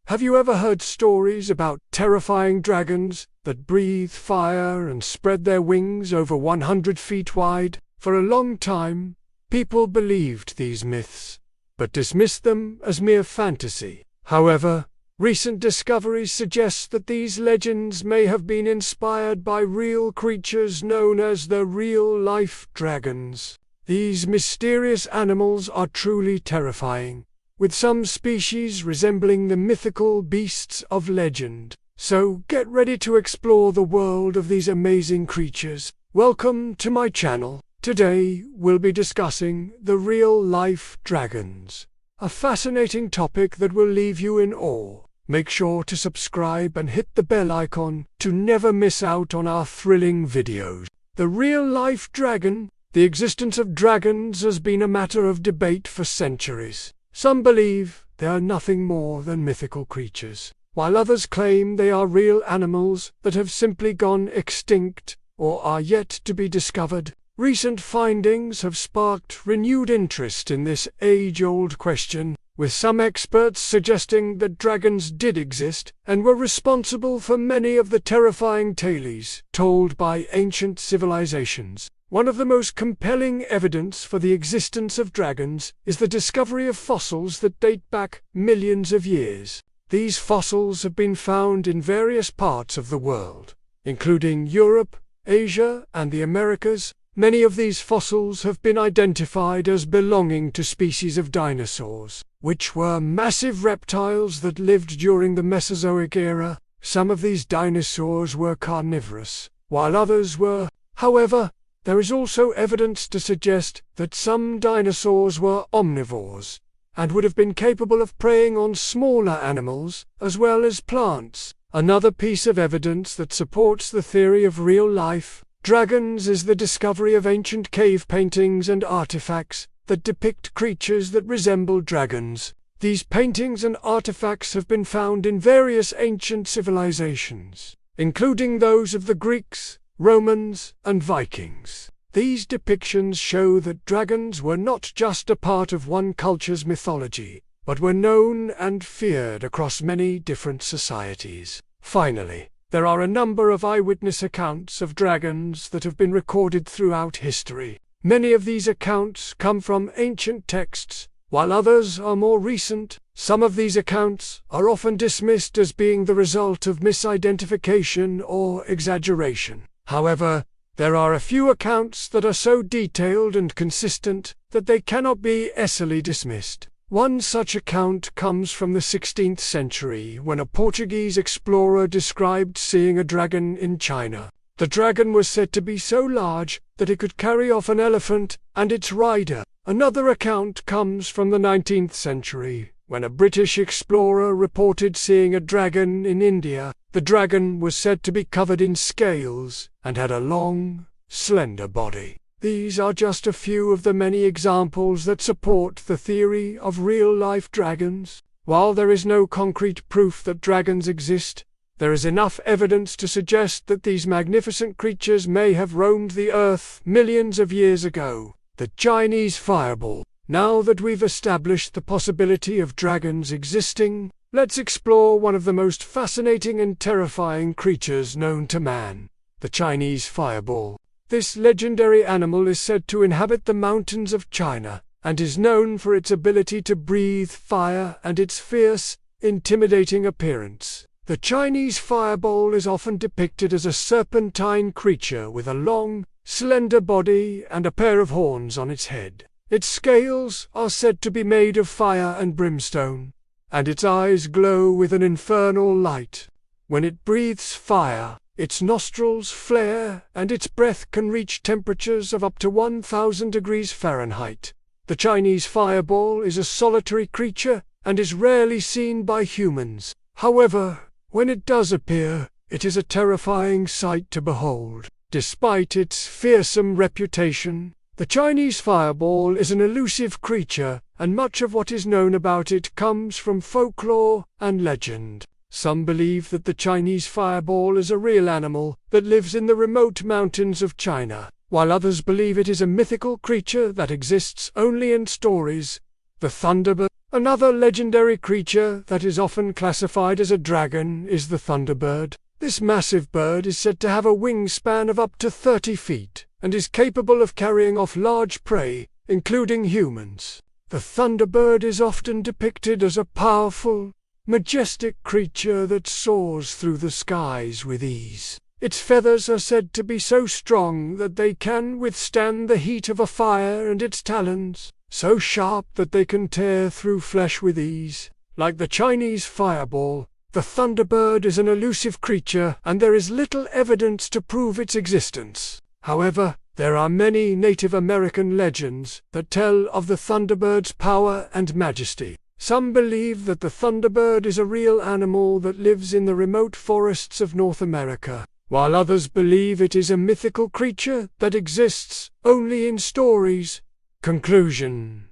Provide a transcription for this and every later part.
Have you ever heard stories about terrifying dragons that breathe fire and spread their wings over 100 feet wide? For a long time, people believed these myths, but dismissed them as mere fantasy. However, recent discoveries suggest that these legends may have been inspired by real creatures known as the real-life dragons. These mysterious animals are truly terrifying, with some species resembling the mythical beasts of legend. So get ready to explore the world of these amazing creatures. Welcome to my channel. Today we'll be discussing the real-life dragons, a fascinating topic that will leave you in awe. Make sure to subscribe and hit the bell icon to never miss out on our thrilling videos. The real-life dragon. The existence of dragons has been a matter of debate for centuries. Some believe they are nothing more than mythical creatures, while others claim they are real animals that have simply gone extinct or are yet to be discovered. Recent findings have sparked renewed interest in this age-old question, with some experts suggesting that dragons did exist and were responsible for many of the terrifying tales told by ancient civilizations. One of the most compelling evidence for the existence of dragons is the discovery of fossils that date back millions of years. These fossils have been found in various parts of the world, including Europe, Asia, and the Americas. Many of these fossils have been identified as belonging to species of dinosaurs, which were massive reptiles that lived during the Mesozoic era. Some of these dinosaurs were carnivorous, while others were. However, there is also evidence to suggest that some dinosaurs were omnivores, and would have been capable of preying on smaller animals as well as plants. Another piece of evidence that supports the theory of real-life dragons is the discovery of ancient cave paintings and artifacts that depict creatures that resemble dragons. These paintings and artifacts have been found in various ancient civilizations, including those of the Greeks, Romans, and Vikings. These depictions show that dragons were not just a part of one culture's mythology, but were known and feared across many different societies. Finally, there are a number of eyewitness accounts of dragons that have been recorded throughout history. Many of these accounts come from ancient texts, while others are more recent. Some of these accounts are often dismissed as being the result of misidentification or exaggeration. However, there are a few accounts that are so detailed and consistent that they cannot be easily dismissed. One such account comes from the 16th century, when a Portuguese explorer described seeing a dragon in China. The dragon was said to be so large that it could carry off an elephant and its rider. Another account comes from the 19th century, when a British explorer reported seeing a dragon in India. The dragon was said to be covered in scales and had a long, slender body. These are just a few of the many examples that support the theory of real-life dragons. While there is no concrete proof that dragons exist, there is enough evidence to suggest that these magnificent creatures may have roamed the earth millions of years ago. The Chinese fireball. Now that we've established the possibility of dragons existing, let's explore one of the most fascinating and terrifying creatures known to man, the Chinese fireball. This legendary animal is said to inhabit the mountains of China, and is known for its ability to breathe fire and its fierce, intimidating appearance. The Chinese fireball is often depicted as a serpentine creature with a long, slender body and a pair of horns on its head. Its scales are said to be made of fire and brimstone, and its eyes glow with an infernal light. When it breathes fire, its nostrils flare and its breath can reach temperatures of up to 1,000 degrees Fahrenheit. The Chinese fireball is a solitary creature and is rarely seen by humans. However, when it does appear, it is a terrifying sight to behold. Despite its fearsome reputation, the Chinese fireball is an elusive creature, and much of what is known about it comes from folklore and legend. Some believe that the Chinese fireball is a real animal that lives in the remote mountains of China, while others believe it is a mythical creature that exists only in stories. The Thunderbird. Another legendary creature that is often classified as a dragon is the thunderbird. This massive bird is said to have a wingspan of up to 30 feet and is capable of carrying off large prey, including humans. The thunderbird is often depicted as a powerful, majestic creature that soars through the skies with ease. Its feathers are said to be so strong that they can withstand the heat of a fire, and its talons so sharp that they can tear through flesh with ease. Like the Chinese fireball, the thunderbird is an elusive creature, and there is little evidence to prove its existence. However, there are many Native American legends that tell of the thunderbird's power and majesty. Some believe that the thunderbird is a real animal that lives in the remote forests of North America, while others believe it is a mythical creature that exists only in stories. Conclusion: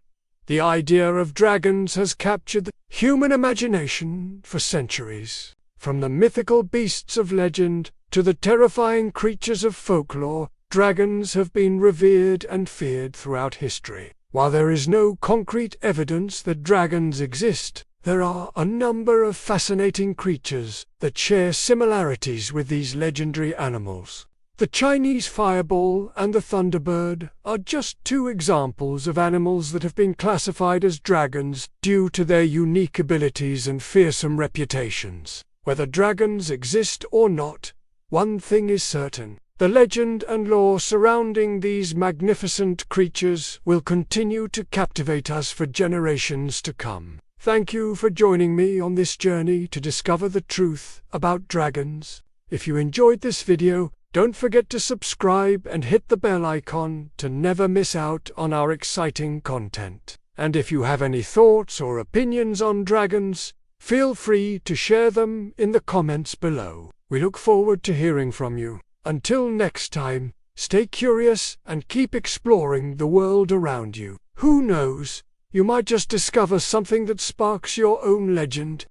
the idea of dragons has captured the human imagination for centuries. From the mythical beasts of legend to the terrifying creatures of folklore, dragons have been revered and feared throughout history. While there is no concrete evidence that dragons exist, there are a number of fascinating creatures that share similarities with these legendary animals. The Chinese fireball and the thunderbird are just two examples of animals that have been classified as dragons due to their unique abilities and fearsome reputations. Whether dragons exist or not, one thing is certain: the legend and lore surrounding these magnificent creatures will continue to captivate us for generations to come. Thank you for joining me on this journey to discover the truth about dragons. If you enjoyed this video, don't forget to subscribe and hit the bell icon to never miss out on our exciting content. And if you have any thoughts or opinions on dragons, feel free to share them in the comments below. We look forward to hearing from you. Until next time, stay curious and keep exploring the world around you. Who knows, you might just discover something that sparks your own legend.